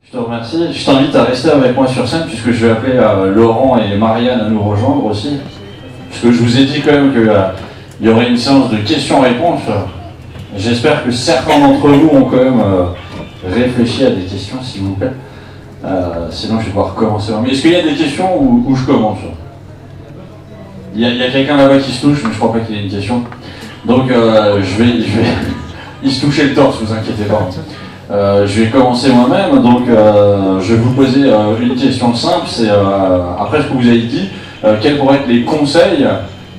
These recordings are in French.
Je te remercie. Je t'invite à rester avec moi sur scène puisque je vais appeler Laurent et Marianne à nous rejoindre aussi. Parce que je vous ai dit quand même qu'il y aurait une séance de questions-réponses. J'espère que certains d'entre vous ont quand même réfléchi à des questions, s'il vous plaît. Sinon, je vais devoir commencer. Mais est-ce qu'il y a des questions où je commence? Il y a quelqu'un là-bas qui se touche, mais je crois pas qu'il y ait une question. Donc, je vais... Il se touchait le torse, vous inquiétez pas. Je vais commencer moi-même, donc je vais vous poser une question simple, c'est après ce que vous avez dit, quels pourraient être les conseils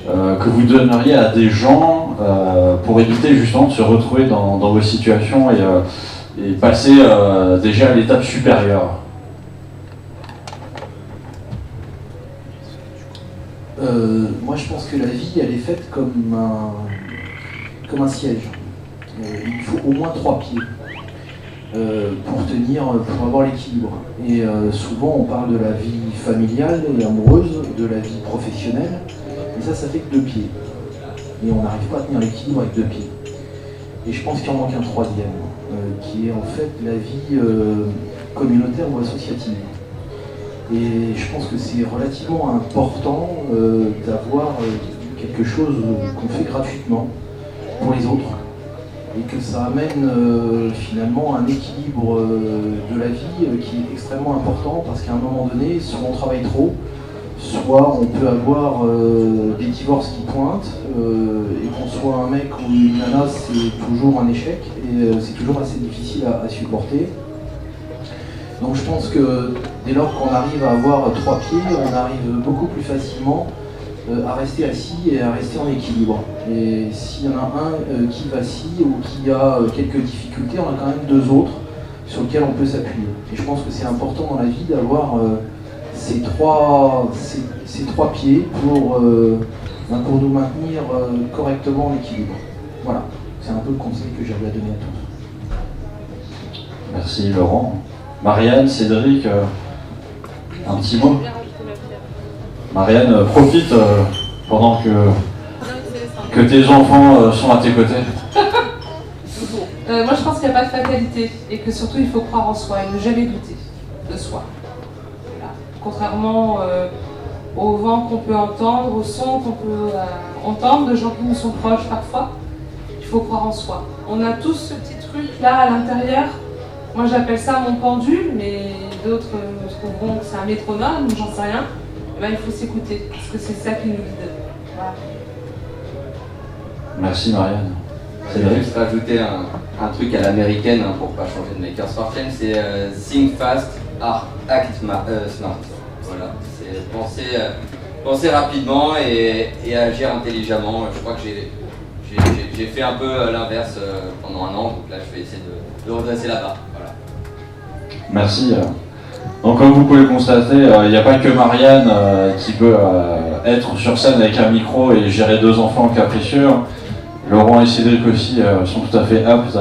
que vous donneriez à des gens pour éviter justement de se retrouver dans vos situations et passer déjà à l'étape supérieure? Moi je pense que la vie elle est faite comme un siège. Il faut au moins 3 pieds. Pour avoir l'équilibre. Et souvent on parle de la vie familiale et amoureuse, de la vie professionnelle, et ça fait que 2 pieds. Et on n'arrive pas à tenir l'équilibre avec 2 pieds. Et je pense qu'il en manque un troisième, qui est en fait la vie communautaire ou associative. Et je pense que c'est relativement important d'avoir quelque chose qu'on fait gratuitement pour les autres. Et que ça amène finalement un équilibre de la vie qui est extrêmement important parce qu'à un moment donné, soit on travaille trop, soit on peut avoir des divorces qui pointent et qu'on soit un mec ou une nana, c'est toujours un échec et c'est toujours assez difficile à supporter. Donc je pense que dès lors qu'on arrive à avoir 3 pieds, on arrive beaucoup plus facilement à rester assis et à rester en équilibre. Et s'il y en a un qui vacille ou qui a quelques difficultés, on a quand même 2 autres sur lesquels on peut s'appuyer. Et je pense que c'est important dans la vie d'avoir ces trois pieds pour nous maintenir correctement en équilibre. Voilà, c'est un peu le conseil que j'avais à donner à tous. Merci Laurent. Marianne, Cédric, un petit mot? Marianne, profite pendant que tes enfants sont à tes côtés. Moi je pense qu'il n'y a pas de fatalité et que surtout il faut croire en soi et ne jamais douter de soi. Voilà. Contrairement au vent qu'on peut entendre, au son qu'on peut entendre de gens qui nous sont proches parfois, il faut croire en soi. On a tous ce petit truc là à l'intérieur. Moi j'appelle ça mon pendule, mais d'autres trouveront que c'est un métronome, j'en sais rien. Ben, il faut s'écouter, parce que c'est ça qui nous guide. Voilà. Merci Marianne. Je vais juste rajouter un truc à l'américaine pour pas changer de Makers for Change, c'est think fast, act smart. Voilà, c'est penser rapidement et agir intelligemment. Je crois que j'ai fait un peu l'inverse pendant un an, donc là je vais essayer de redresser la barre. Voilà. Merci. Donc comme vous pouvez le constater, il n'y a pas que Marianne qui peut être sur scène avec un micro et gérer 2 enfants capricieux. Laurent et Cédric aussi sont tout à fait aptes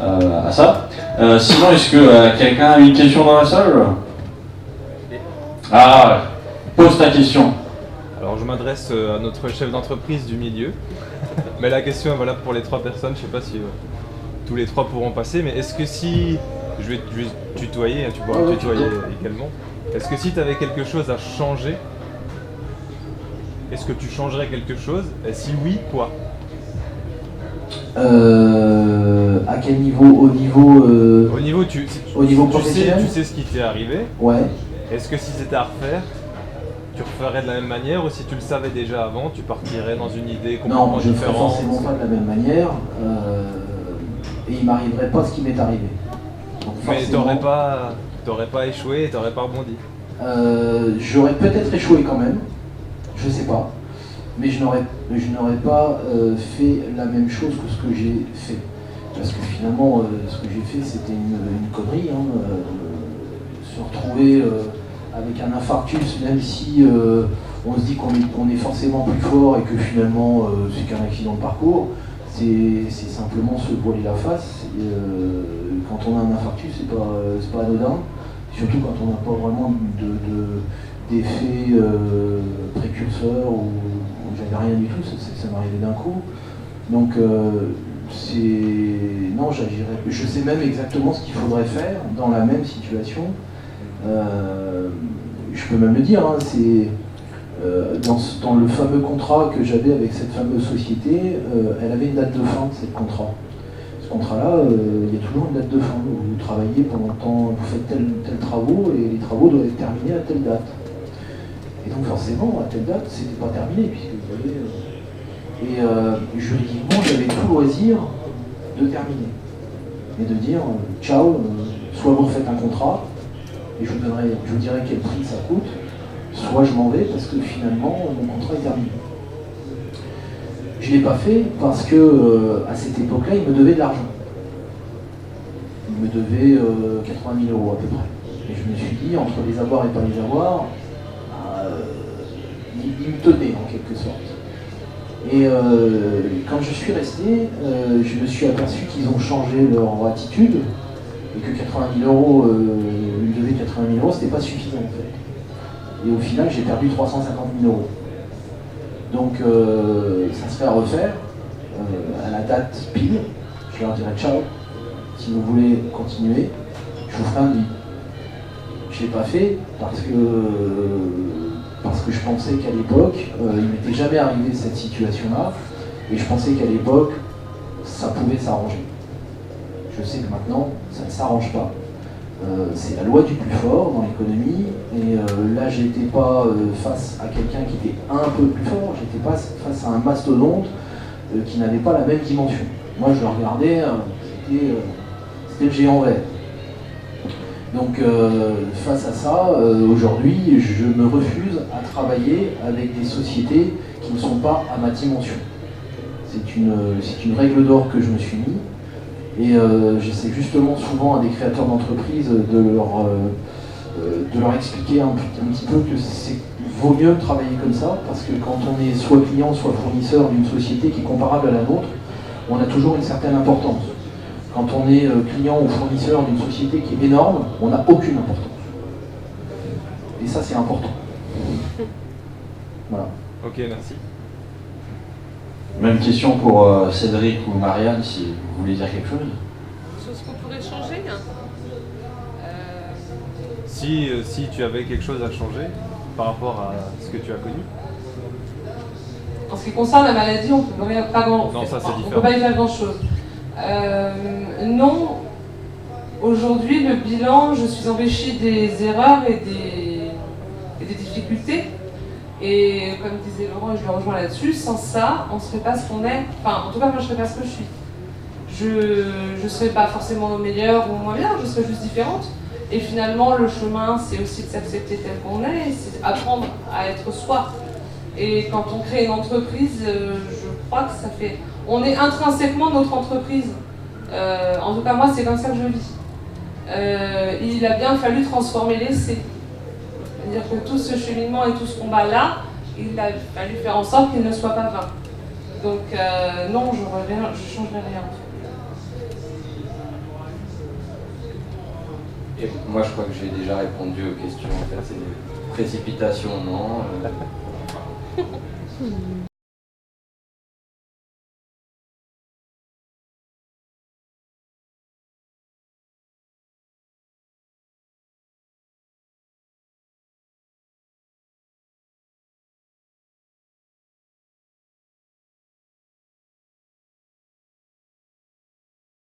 à ça. Sinon, est-ce que quelqu'un a une question dans la salle? Ah, pose ta question. Alors je m'adresse à notre chef d'entreprise du milieu. Mais la question est valable pour les 3 personnes, je ne sais pas si tous les 3 pourront passer, mais est-ce que si... Je vais tutoyer, tu pourras me tutoyer également. Est-ce que si tu avais quelque chose à changer, est-ce que tu changerais quelque chose? Et si oui, quoi? À quel niveau? Au niveau professionnel? Tu sais ce qui t'est arrivé. Ouais. Est-ce que si c'était à refaire, tu referais de la même manière, ou si tu le savais déjà avant, tu partirais dans une idée complètement différente? Non, je ne ferais forcément pas de la même manière et il ne m'arriverait pas ce qui m'est arrivé. Donc, mais t'aurais pas échoué et t'aurais pas rebondi? J'aurais peut-être échoué quand même, je sais pas, mais je n'aurais pas fait la même chose que ce que j'ai fait. Parce que finalement, ce que j'ai fait, c'était une connerie. Se retrouver avec un infarctus, même si on se dit qu'on est forcément plus fort et que finalement c'est qu'un accident de parcours, c'est simplement se voiler la face. Quand on a un infarctus, c'est pas anodin, surtout quand on n'a pas vraiment d'effet précurseur ou j'avais rien du tout, ça m'arrivait d'un coup. Donc non, j'agirais. Je sais même exactement ce qu'il faudrait faire dans la même situation. Je peux même le dire, hein, c'est dans le fameux contrat que j'avais avec cette fameuse société, elle avait une date de fin, ce contrat. Ce contrat-là, il y a toujours une date de fin. Vous travaillez pendant le temps, vous faites tel travaux, et les travaux doivent être terminés à telle date. Et donc forcément, à telle date, c'était pas terminé, puisque vous voyez. Juridiquement, j'avais tout loisir de terminer. Et de dire, ciao, soit vous refaites un contrat, et je vous dirai quel prix ça coûte, soit je m'en vais parce que finalement mon contrat est terminé. Je ne l'ai pas fait parce que à cette époque-là, il me devait de l'argent. Il me devait 80 000 € à peu près. Et je me suis dit, entre les avoirs et pas les avoirs, il me tenait en quelque sorte. Et quand je suis resté, je me suis aperçu qu'ils ont changé leur attitude et que 80 000 €, ils me devaient 80 000 €, c'était pas suffisant en fait. Et au final, j'ai perdu 350 000 €. Donc, ça serait à refaire à la date pile. Je leur dirais ciao. Si vous voulez continuer, je vous ferai un deal. Je ne l'ai pas fait parce que je pensais qu'à l'époque, il m'était jamais arrivé cette situation-là. Et je pensais qu'à l'époque, ça pouvait s'arranger. Je sais que maintenant, ça ne s'arrange pas. C'est la loi du plus fort dans l'économie, et là j'étais pas face à quelqu'un qui était un peu plus fort, j'étais pas face à un mastodonte qui n'avait pas la même dimension. Moi je le regardais, c'était le géant vert. Donc face à ça, aujourd'hui je me refuse à travailler avec des sociétés qui ne sont pas à ma dimension. C'est une règle d'or que je me suis mis. Et j'essaie justement souvent à des créateurs d'entreprises de leur expliquer un petit peu que vaut mieux travailler comme ça, parce que quand on est soit client, soit fournisseur d'une société qui est comparable à la nôtre, on a toujours une certaine importance. Quand on est client ou fournisseur d'une société qui est énorme, on n'a aucune importance. Et ça, c'est important. Voilà. Ok, merci. Même question pour Cédric ou Marianne, si vous voulez dire quelque chose. Chose qu'on pourrait changer. Si tu avais quelque chose à changer par rapport à ce que tu as connu. En ce qui concerne la maladie, on peut rien, pas grand, non, ça, c'est on différent. peut pas y faire grand-chose. Non, aujourd'hui, le bilan, je suis enrichie des erreurs et des difficultés. Et comme disait Laurent, et je le rejoins là-dessus, sans ça, on ne serait pas ce qu'on est. Enfin, en tout cas, moi, je ne serais pas ce que je suis. Je ne serais pas forcément meilleure ou moins bien, je serais juste différente. Et finalement, le chemin, c'est aussi de s'accepter tel qu'on est, et c'est apprendre à être soi. Et quand on crée une entreprise, je crois que ça fait... On est intrinsèquement notre entreprise. En tout cas, moi, c'est comme ça que je vis. Il a bien fallu transformer l'essai. C'est-à-dire que tout ce cheminement et tout ce combat-là, il a fallu faire en sorte qu'il ne soit pas vain. Donc non, je ne changerai rien. Et moi, je crois que j'ai déjà répondu aux questions. En fait, c'est précipitation, non.